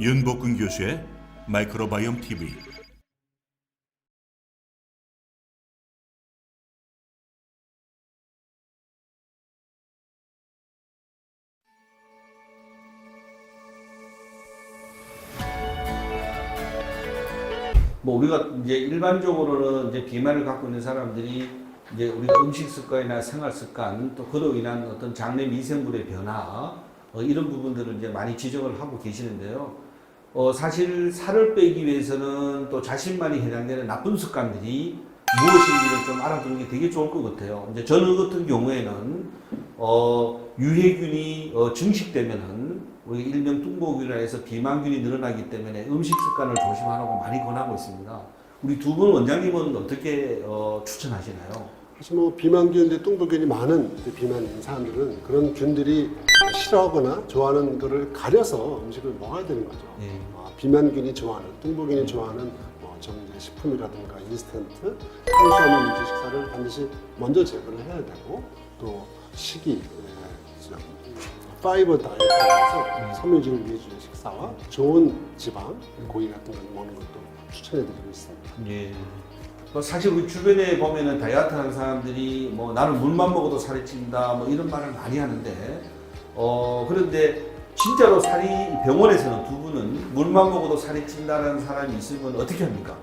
윤복근 교수의 마이크로바이옴 TV. 뭐 우리가 이제 일반적으로는 이제 비만을 갖고 있는 사람들이 이제 우리가 음식 습관이나 생활 습관 또 그로 인한 어떤 장내 미생물의 변화 이런 부분들을 이제 많이 지적을 하고 계시는데요. 사실 살을 빼기 위해서는 또 자신만이 해당되는 나쁜 습관들이 무엇인지를 좀 알아두는 게 되게 좋을 것 같아요. 이제 저는 같은 경우에는 유해균이 증식되면은 우리 일명 뚱보균이라 해서 비만균이 늘어나기 때문에 음식 습관을 조심하라고 많이 권하고 있습니다. 우리 두 분 원장님은 어떻게 추천하시나요? 사실 뭐 비만균, 뚱보균이 많은 비만인 사람들은 그런 균들이 싫어하거나 좋아하는 거를 가려서 음식을 먹어야 되는 거죠. 비만균이 좋아하는, 뚱보균이 좋아하는 정제 식품이라든가 인스턴트, 탄수화물 위주 식사를 반드시 먼저 제거를 해야 되고 또 식이 파이버 다이어트에서 섬유질 위주의 식사와 좋은 지방, 고기 같은 걸 먹는 것도 추천해드리고 있습니다. 예. 사실 우리 주변에 보면은 다이어트 하는 사람들이 뭐 나는 물만 먹어도 살이 찐다 뭐 이런 말을 많이 하는데 그런데 진짜로 살이 병원에서는 두 분은 물만 먹어도 살이 찐다는 사람이 있으면 어떻게 합니까?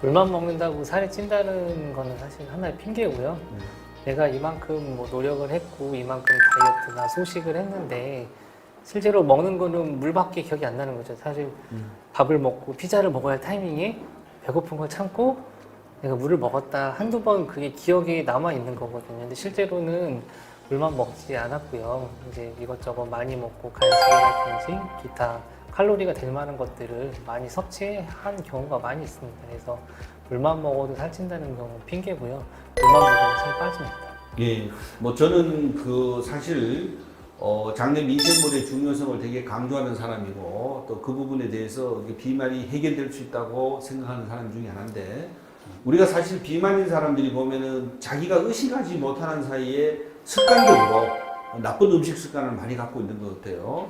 물만 먹는다고 살이 찐다는 거는 사실 하나의 핑계고요. 내가 이만큼 뭐 노력을 했고 이만큼 다이어트나 소식을 했는데 실제로 먹는 거는 물밖에 기억이 안 나는 거죠. 사실 밥을 먹고 피자를 먹어야 할 타이밍에 배고픈 걸 참고 내가 물을 먹었다 한두 번 그게 기억이 남아 있는 거거든요. 근데 실제로는 물만 먹지 않았고요. 이제 이것저것 많이 먹고 간식이라든지 기타 칼로리가 될 만한 것들을 많이 섭취한 경우가 많이 있습니다. 그래서 물만 먹어도 살찐다는 경우는 핑계고요. 물만 먹으면 살 빠집니다. 예, 뭐 저는 사실 장내 미생물의 중요성을 되게 강조하는 사람이고 또 그 부분에 대해서 비만이 해결될 수 있다고 생각하는 사람 중에 하나인데 우리가 사실 비만인 사람들이 보면은 자기가 의식하지 못하는 사이에 습관적으로 나쁜 음식 습관을 많이 갖고 있는 것 같아요.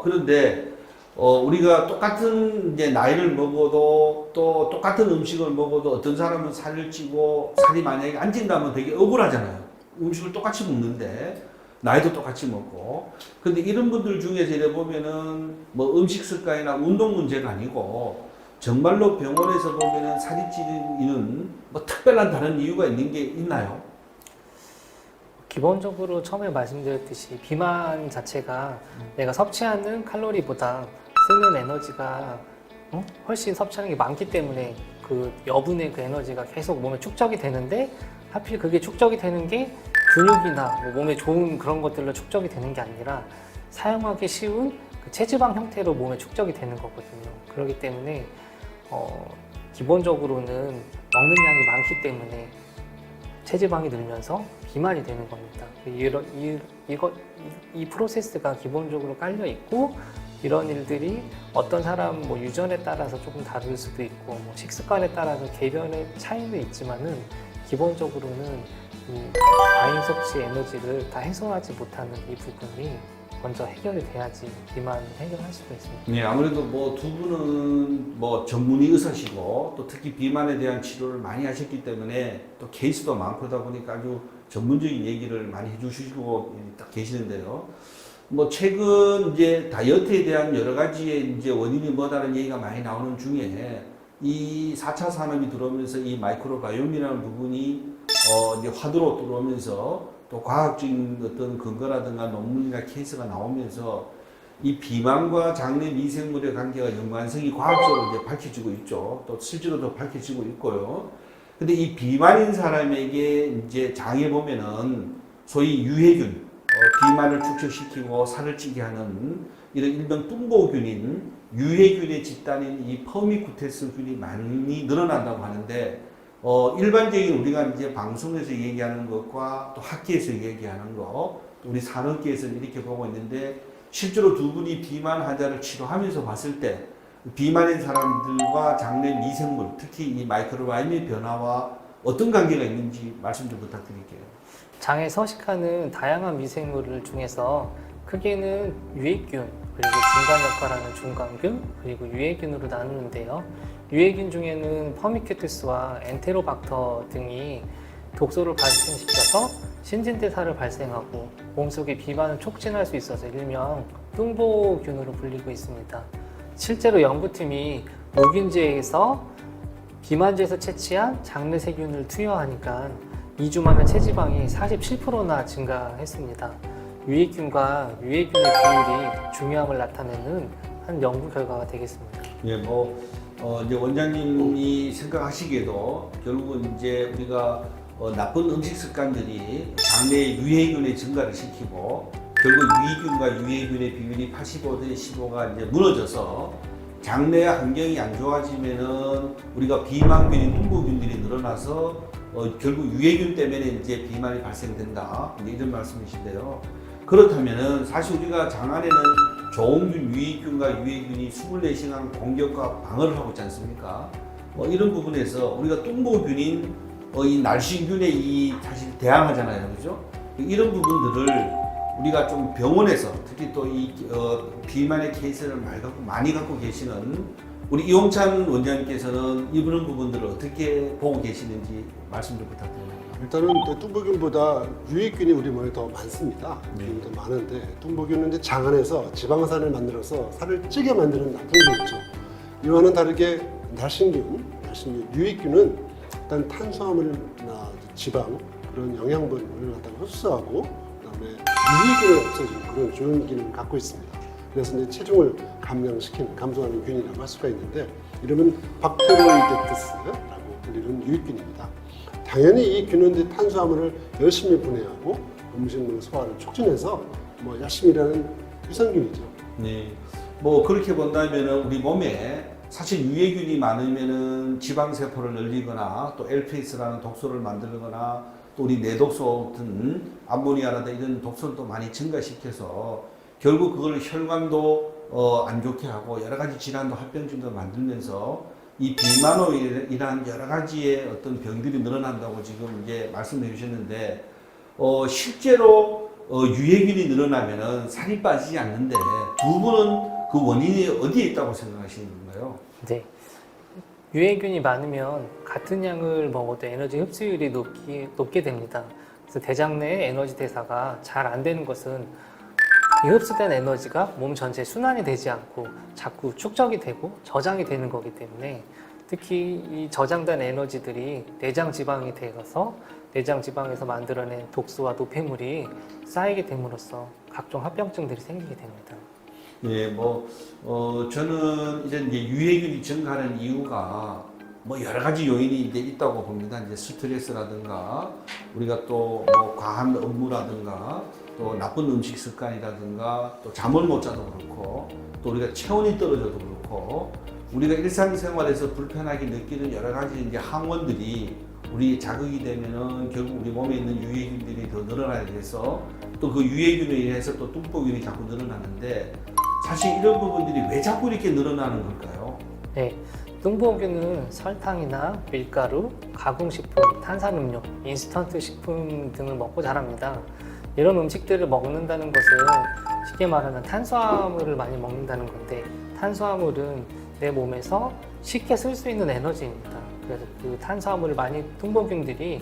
그런데 우리가 똑같은 이제 나이를 먹어도 또 똑같은 음식을 먹어도 어떤 사람은 살을 찌고 살이 만약에 안 찐다면 되게 억울하잖아요. 음식을 똑같이 먹는데 나이도 똑같이 먹고. 근데 이런 분들 중에서 이래 보면은 뭐 음식 습관이나 운동 문제가 아니고 정말로 병원에서 보면은 살이 찌는 뭐 특별한 다른 이유가 있는 게 있나요? 기본적으로 처음에 말씀드렸듯이 비만 자체가 내가 섭취하는 칼로리보다 쓰는 에너지가 훨씬 섭취하는 게 많기 때문에 그 여분의 그 에너지가 계속 몸에 축적이 되는데 하필 그게 축적이 되는 게 근육이나 뭐 몸에 좋은 그런 것들로 축적이 되는 게 아니라 사용하기 쉬운 그 체지방 형태로 몸에 축적이 되는 거거든요. 그렇기 때문에 기본적으로는 먹는 양이 많기 때문에 체지방이 늘면서 비만이 되는 겁니다. 이 프로세스가 기본적으로 깔려 있고 이런 일들이 어떤 사람 뭐 유전에 따라서 조금 다를 수도 있고 뭐 식습관에 따라서 개변의 차이는 있지만은 기본적으로는 이 과잉 섭취 에너지를 다 해소하지 못하는 이 부분이 먼저 해결이 돼야지 비만을 해결할 수가 있습니다. 네, 아무래도 뭐 두 분은 뭐 전문의 의사시고 또 특히 비만에 대한 치료를 많이 하셨기 때문에 또 케이스도 많고 하다 보니까 아주 전문적인 얘기를 많이 해주시고 딱 계시는데요. 뭐 최근 이제 다이어트에 대한 여러 가지의 이제 원인이 뭐다라는 얘기가 많이 나오는 중에 이 4차 산업이 들어오면서 이 마이크로바이옴이라는 부분이 이제 화두로 들어오면서 또 과학적인 어떤 근거라든가 논문이나 케이스가 나오면서 이 비만과 장내 미생물의 관계가 연관성이 과학적으로 이제 밝혀지고 있죠. 또 실제로도 밝혀지고 있고요. 근데 이 비만인 사람에게 이제 장에 보면은 소위 유해균, 비만을 축적시키고 살을 찌게 하는 이런 일명 뚱보균인 유해균의 집단인 이 퍼미쿠테스균이 많이 늘어난다고 하는데 일반적인 우리가 이제 방송에서 얘기하는 것과 또 학계에서 얘기하는 것, 또 우리 산업계에서는 이렇게 보고 있는데 실제로 두 분이 비만 환자를 치료하면서 봤을 때 비만인 사람들과 장내 미생물, 특히 이 마이크로바이옴의 변화와 어떤 관계가 있는지 말씀 좀 부탁드릴게요. 장에 서식하는 다양한 미생물 중에서 크게는 유해균, 그리고 중간 역할하는 중간균, 그리고 유해균으로 나누는데요. 유해균 중에는 퍼미큐티스와 엔테로박터 등이 독소를 발생시켜서 신진대사를 발생하고 몸속의 비만을 촉진할 수 있어서 일명 뚱보균으로 불리고 있습니다. 실제로 연구팀이 무균제에서 비만제에서 채취한 장내세균을 투여하니까 2주 만에 체지방이 47%나 증가했습니다. 유익균과 유해균의 비율이 중요함을 나타내는 한 연구 결과가 되겠습니다. 예, 이제 원장님이 생각하시기에도 결국은 이제 우리가 나쁜 음식 습관들이 장내의 유해균의 증가를 시키고 결국 유익균과 유해균의 비율이 85대 15가 이제 무너져서 장내 환경이 안 좋아지면은 우리가 비만균인 뚱보균들이 늘어나서 결국 유해균 때문에 이제 비만이 발생된다. 이제 이런 말씀이신데요. 그렇다면은 사실 우리가 장 안에는 좋은 유익균과 유해균이 24시간 공격과 방어를 하고 있지 않습니까? 이런 부분에서 우리가 뚱보균인 이 날씬균에 사실 대항하잖아요, 그죠? 이런 부분들을 우리가 좀 병원에서 특히 또 이 비만의 케이스를 많이 갖고 계시는 우리 이홍찬 원장님께서는 이런 부분들을 어떻게 보고 계시는지 말씀 좀 부탁드립니다. 일단은 뚱보균보다 유익균이 우리 몸에 더 많습니다. 균이 더 많은데 뚱보균은 이제 장 안에서 지방산을 만들어서 살을 찌게 만드는 나쁜 균이죠. 이와는 다르게 날씬균, 유익균은 일단 탄수화물이나 지방 그런 영양분을 갖다가 흡수하고 그다음에 유익균을 없애주는 그런 좋은 기능을 갖고 있습니다. 그래서 이제 체중을 감소하는 균이라고 할 수가 있는데 이름은 박테로이데트스라고 불리는 유익균입니다. 당연히 이 균은 탄수화물을 열심히 분해하고 음식물 소화를 촉진해서 열심히 일하는 유산균이죠. 네, 그렇게 본다면은 우리 몸에 사실 유해균이 많으면은 지방세포를 늘리거나 또 LPS라는 독소를 만들거나 또 우리 내독소 같은 암모니아라든가 이런 독소를 많이 증가시켜서 결국 그걸 혈관도 안 좋게 하고 여러 가지 질환도 합병증도 만들면서 이 비만으로 인한 여러 가지의 어떤 병들이 늘어난다고 지금 이제 말씀해 주셨는데 실제로 유해균이 늘어나면은 살이 빠지지 않는데 두 분은 그 원인이 어디에 있다고 생각하시는 건가요? 네. 유해균이 많으면 같은 양을 먹어도 에너지 흡수율이 높게 됩니다. 그래서 대장 내 에너지 대사가 잘 안 되는 것은 이 흡수된 에너지가 몸 전체에 순환이 되지 않고 자꾸 축적이 되고 저장이 되는 거기 때문에 특히 이 저장된 에너지들이 내장 지방이 되어서 내장 지방에서 만들어낸 독소와 노폐물이 쌓이게 됨으로써 각종 합병증들이 생기게 됩니다. 예, 저는 이제 유해균이 증가하는 이유가 여러 가지 요인이 이제 있다고 봅니다. 이제 스트레스라든가 우리가 또 과한 업무라든가 또 나쁜 음식 습관이라든가 또 잠을 못 자도 그렇고 또 우리가 체온이 떨어져도 그렇고 우리가 일상생활에서 불편하게 느끼는 여러 가지 이제 항원들이 우리 자극이 되면은 결국 우리 몸에 있는 유해균들이 더 늘어나게 돼서 또 그 유해균에 의해서 또 뚱보균이 자꾸 늘어나는데 사실 이런 부분들이 왜 자꾸 이렇게 늘어나는 걸까요? 네. 뚱보균은 설탕이나 밀가루, 가공식품, 탄산음료, 인스턴트 식품 등을 먹고 자랍니다. 이런 음식들을 먹는다는 것은 쉽게 말하면 탄수화물을 많이 먹는다는 건데 탄수화물은 내 몸에서 쉽게 쓸 수 있는 에너지입니다. 그래서 그 탄수화물을 많이 뚱보균들이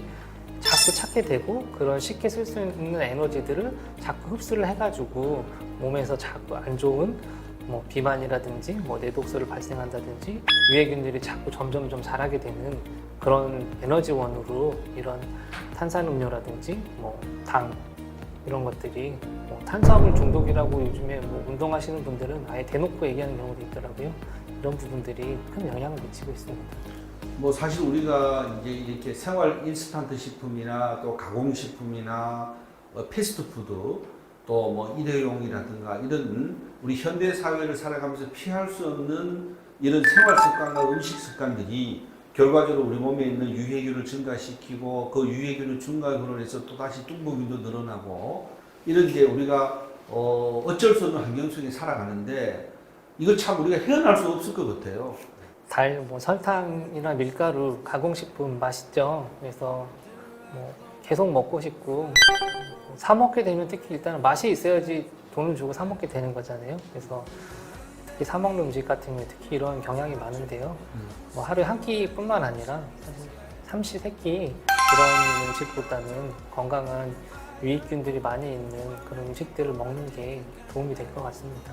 자꾸 찾게 되고 그런 쉽게 쓸 수 있는 에너지들을 자꾸 흡수를 해가지고 몸에서 자꾸 안 좋은 비만이라든지 내독소를 발생한다든지 유해균들이 자꾸 점점 자라게 되는 그런 에너지원으로 이런 탄산음료라든지 당 이런 것들이 탄수화물 중독이라고 요즘에 운동하시는 분들은 아예 대놓고 얘기하는 경우도 있더라고요. 이런 부분들이 큰 영향을 미치고 있습니다. 사실 우리가 이제 이렇게 생활 인스턴트 식품이나 또 가공식품이나 패스트푸드 또 일회용이라든가 이런 우리 현대 사회를 살아가면서 피할 수 없는 이런 생활 습관과 음식 습관들이 결과적으로 우리 몸에 있는 유해균을 증가시키고 그 유해균을 증가로 해서 또 다시 뚱보균도 늘어나고 이런 이제 우리가 어쩔 수 없는 환경 속에 살아가는데 이거 참 우리가 헤어날 수 없을 것 같아요. 설탕이나 밀가루, 가공식품 맛있죠. 그래서 계속 먹고 싶고 사 먹게 되면 특히 일단은 맛이 있어야지 돈을 주고 사 먹게 되는 거잖아요. 그래서 특히 사 먹는 음식 같은 경우에 특히 이런 경향이 많은데요. 뭐 하루에 한 끼뿐만 아니라 사실 삼시세끼 그런 음식보다는 건강한 유익균들이 많이 있는 그런 음식들을 먹는 게 도움이 될 것 같습니다.